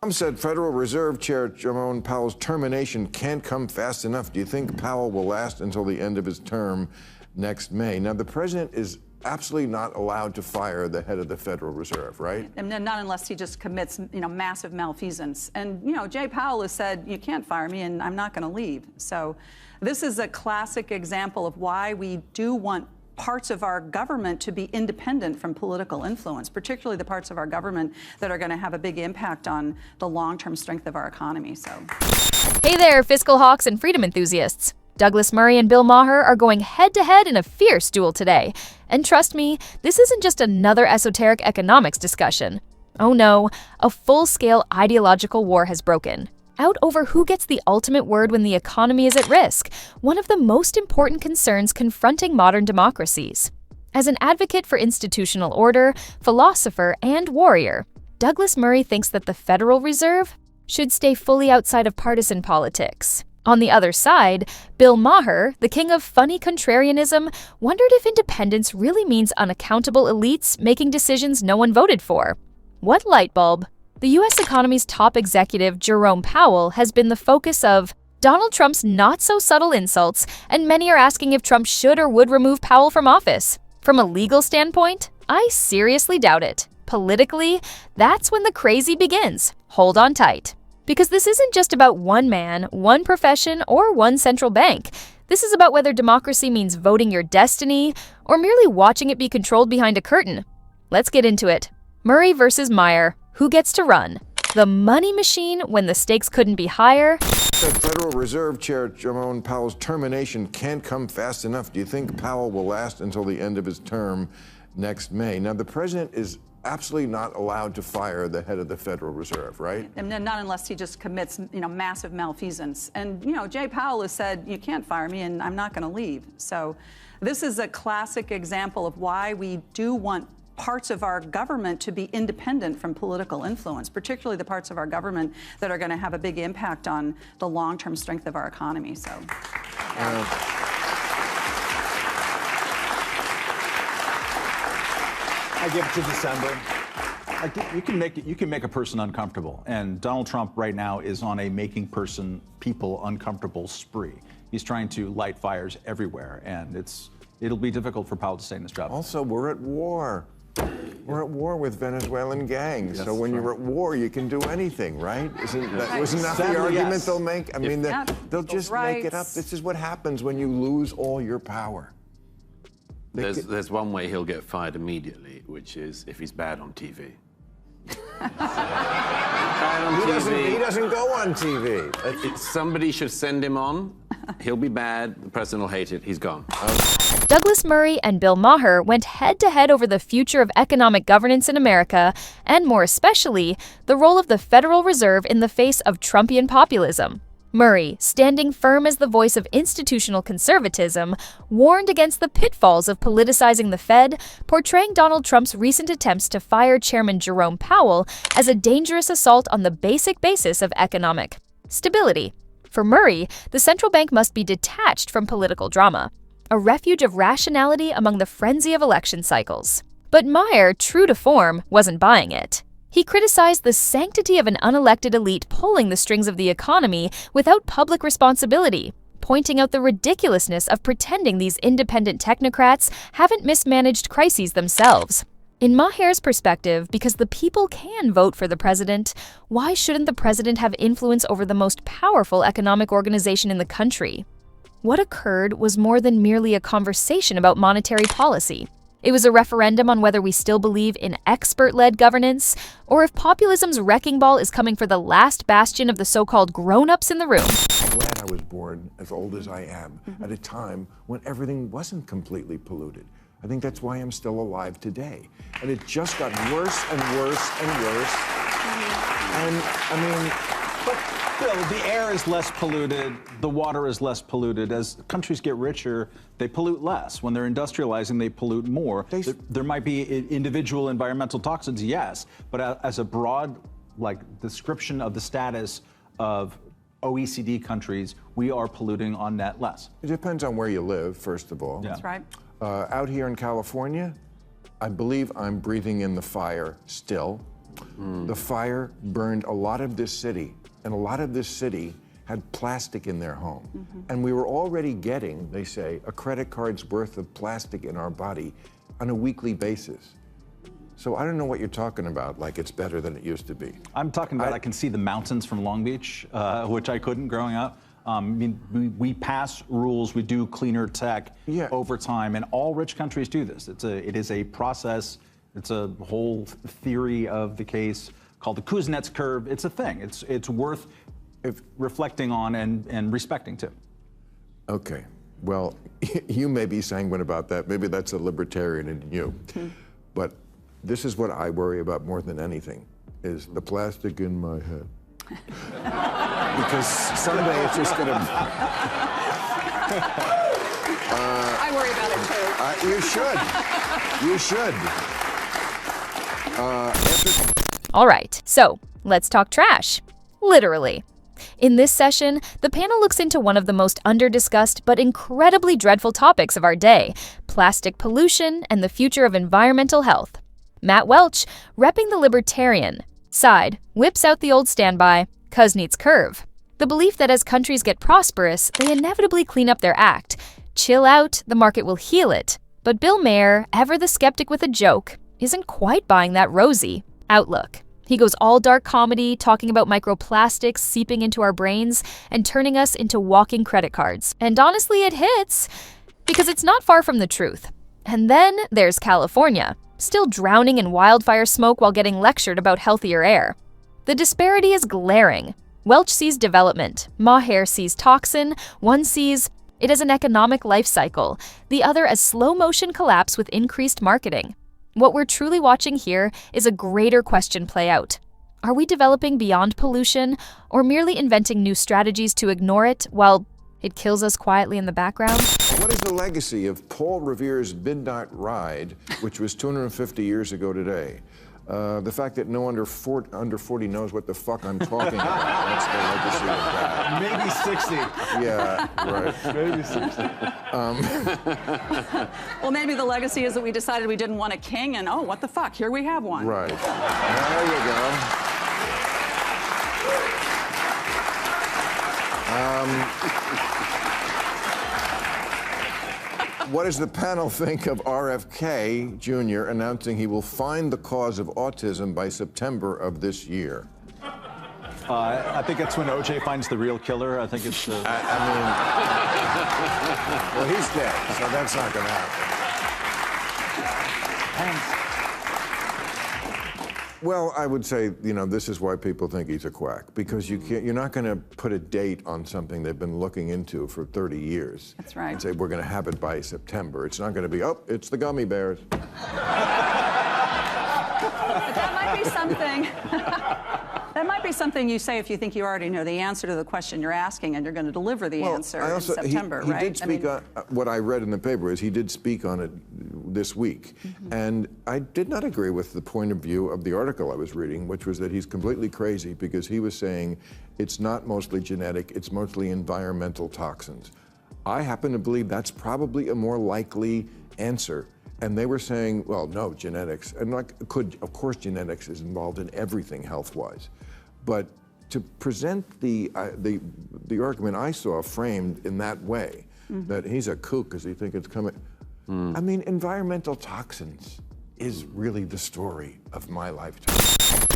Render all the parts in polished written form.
Trump said Federal Reserve Chair Jerome Powell's termination can't come fast enough. Do you think Powell will last until the end of his term next May? Now, the president is absolutely not allowed to fire the head of the Federal Reserve, right? And not unless he just commits, massive malfeasance. And, Jay Powell has said, you can't fire me and I'm not going to leave. So this is a classic example of why we do want parts of our government to be independent from political influence, particularly the parts of our government that are going to have a big impact on the long-term strength of our economy. So, hey there, fiscal hawks and freedom enthusiasts. Douglas Murray and Bill Maher are going head-to-head in a fierce duel today. And trust me, this isn't just another esoteric economics discussion. Oh no, a full-scale ideological war has broken out over who gets the ultimate word when the economy is at risk, one of the most important concerns confronting modern democracies. As an advocate for institutional order, philosopher, and warrior, Douglas Murray thinks that the Federal Reserve should stay fully outside of partisan politics. On the other side, Bill Maher, the king of funny contrarianism, wondered if independence really means unaccountable elites making decisions no one voted for. What light bulb? The U.S. economy's top executive, Jerome Powell, has been the focus of Donald Trump's not-so-subtle insults, and many are asking if Trump should or would remove Powell from office. From a legal standpoint, I seriously doubt it. Politically, that's when the crazy begins. Hold on tight. Because this isn't just about one man, one profession, or one central bank. This is about whether democracy means voting your destiny or merely watching it be controlled behind a curtain. Let's get into it. Murray versus Maher. Who gets to run? The money machine when the stakes couldn't be higher? The Federal Reserve Chair Jerome Powell's termination can't come fast enough. Do you think Powell will last until the end of his term next May? Now, the president is absolutely not allowed to fire the head of the Federal Reserve, right? And not unless he just commits, massive malfeasance. And, Jay Powell has said, you can't fire me and I'm not going to leave. So this is a classic example of why we do want parts of our government to be independent from political influence, particularly the parts of our government that are going to have a big impact on the long-term strength of our economy. So, I give it to December. You can make a person uncomfortable, and Donald Trump right now is on a making people uncomfortable spree. He's trying to light fires everywhere, and it'll be difficult for Powell to stay in this job. Also, we're at war. We're at war with Venezuelan gangs. Yes, so when you're at war, you can do anything, right? Wasn't that the argument they'll make? I mean, they'll just make it up. This is what happens when you lose all your power. There's one way he'll get fired immediately, which is if he's bad on TV. He doesn't go on TV. Somebody should send him on. He'll be bad. The president will hate it. He's gone. Douglas Murray and Bill Maher went head-to-head over the future of economic governance in America, and more especially, the role of the Federal Reserve in the face of Trumpian populism. Murray, standing firm as the voice of institutional conservatism, warned against the pitfalls of politicizing the Fed, portraying Donald Trump's recent attempts to fire Chairman Jerome Powell as a dangerous assault on the basic basis of economic stability. For Murray, the central bank must be detached from political drama, a refuge of rationality among the frenzy of election cycles. But Maher, true to form, wasn't buying it. He criticized the sanctity of an unelected elite pulling the strings of the economy without public responsibility, pointing out the ridiculousness of pretending these independent technocrats haven't mismanaged crises themselves. In Maher's perspective, because the people can vote for the president, why shouldn't the president have influence over the most powerful economic organization in the country? What occurred was more than merely a conversation about monetary policy. It was a referendum on whether we still believe in expert-led governance, or if populism's wrecking ball is coming for the last bastion of the so-called grown-ups in the room. I'm glad I was born as old as I am at a time when everything wasn't completely polluted. I think that's why I'm still alive today. And it just got worse and worse and worse. And But Bill, the air is less polluted, the water is less polluted. As countries get richer, they pollute less. When they're industrializing, they pollute more. There might be individual environmental toxins, yes, but as a broad description of the status of OECD countries, we are polluting on net less. It depends on where you live, first of all. Yeah. That's right. Out here in California, I believe I'm breathing in the fire still. The fire burned a lot of this city, and a lot of this city had plastic in their home. And we were already getting, they say, a credit card's worth of plastic in our body on a weekly basis. So I don't know what you're talking about, like it's better than it used to be. I'm talking about I can see the mountains from Long Beach, which I couldn't growing up. I mean, we pass rules, we do cleaner tech over time, and all rich countries do this. It is a process. It's a whole theory of the case called the Kuznets curve. It's a thing. It's worth reflecting on and respecting too. Okay. Well, you may be sanguine about that. Maybe that's a libertarian in you. But this is what I worry about more than anything, is the plastic in my head. Because someday it's just gonna... I worry about it too. You should. You should. All right, so let's talk trash. Literally. In this session, the panel looks into one of the most under-discussed but incredibly dreadful topics of our day, plastic pollution and the future of environmental health. Matt Welch, repping the libertarian side, whips out the old standby, Kuznets curve. The belief that as countries get prosperous, they inevitably clean up their act. Chill out, the market will heal it. But Bill Maher, ever the skeptic with a joke, isn't quite buying that rosy outlook. He goes all dark comedy, talking about microplastics seeping into our brains and turning us into walking credit cards. And honestly, it hits, because it's not far from the truth. And then there's California, still drowning in wildfire smoke while getting lectured about healthier air. The disparity is glaring. Welch sees development, Maher sees toxin, one sees it as an economic life cycle, the other as slow-motion collapse with increased marketing. What we're truly watching here is a greater question play out. Are we developing beyond pollution, or merely inventing new strategies to ignore it while it kills us quietly in the background? What is the legacy of Paul Revere's Midnight Ride, which was 250 years ago today? The fact that no under 40 knows what the fuck I'm talking about. That's the legacy of that. Maybe 60. Yeah, right. Maybe 60. Well, maybe the legacy is that we decided we didn't want a king, and oh, what the fuck, here we have one. Right. There you go. What does the panel think of RFK Jr. announcing he will find the cause of autism by September of this year? I think it's when OJ finds the real killer. I think it's... well, he's dead, so that's not going to happen. Well, I would say, this is why people think he's a quack, because you're not going to put a date on something they've been looking into for 30 years. That's right. And say, we're going to have it by September. It's not going to be, oh, it's the gummy bears. But that might be something. That might be something you say if you think you already know the answer to the question you're asking, and you're going to deliver the answer in September, he right? Did speak on what I read in the paper is he did speak on it this week, and I did not agree with the point of view of the article I was reading, which was that he's completely crazy because he was saying it's not mostly genetic, it's mostly environmental toxins. I happen to believe that's probably a more likely answer. And they were saying, well, no, genetics, and of course genetics is involved in everything health-wise. But to present the argument I saw framed in that way, that he's a kook because he thinks it's coming. I mean, environmental toxins is really the story of my lifetime.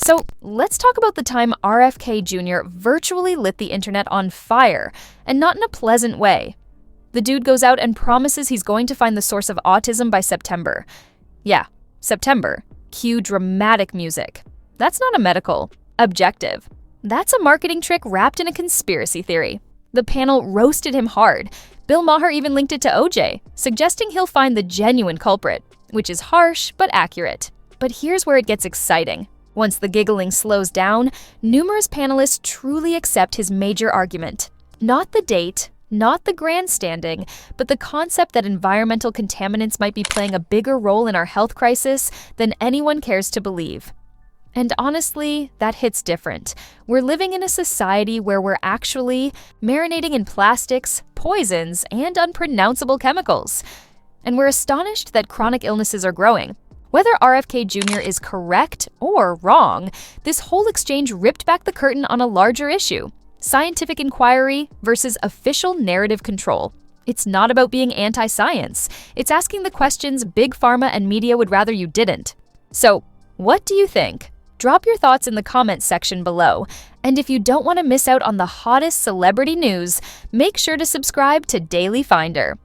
So let's talk about the time RFK Jr. virtually lit the internet on fire, and not in a pleasant way. The dude goes out and promises he's going to find the source of autism by September. Yeah, September. Cue dramatic music. That's not a medical objective. That's a marketing trick wrapped in a conspiracy theory. The panel roasted him hard. Bill Maher even linked it to OJ, suggesting he'll find the genuine culprit, which is harsh but accurate. But here's where it gets exciting. Once the giggling slows down, numerous panelists truly accept his major argument. Not the date, not the grandstanding, but the concept that environmental contaminants might be playing a bigger role in our health crisis than anyone cares to believe. And honestly, that hits different. We're living in a society where we're actually marinating in plastics, poisons, and unpronounceable chemicals. And we're astonished that chronic illnesses are growing, Whether RFK Jr. is correct or wrong, this whole exchange ripped back the curtain on a larger issue: scientific inquiry versus official narrative control. It's not about being anti-science. It's asking the questions big pharma and media would rather you didn't. So, what do you think? Drop your thoughts in the comments section below. And if you don't want to miss out on the hottest celebrity news, make sure to subscribe to Daily Finder.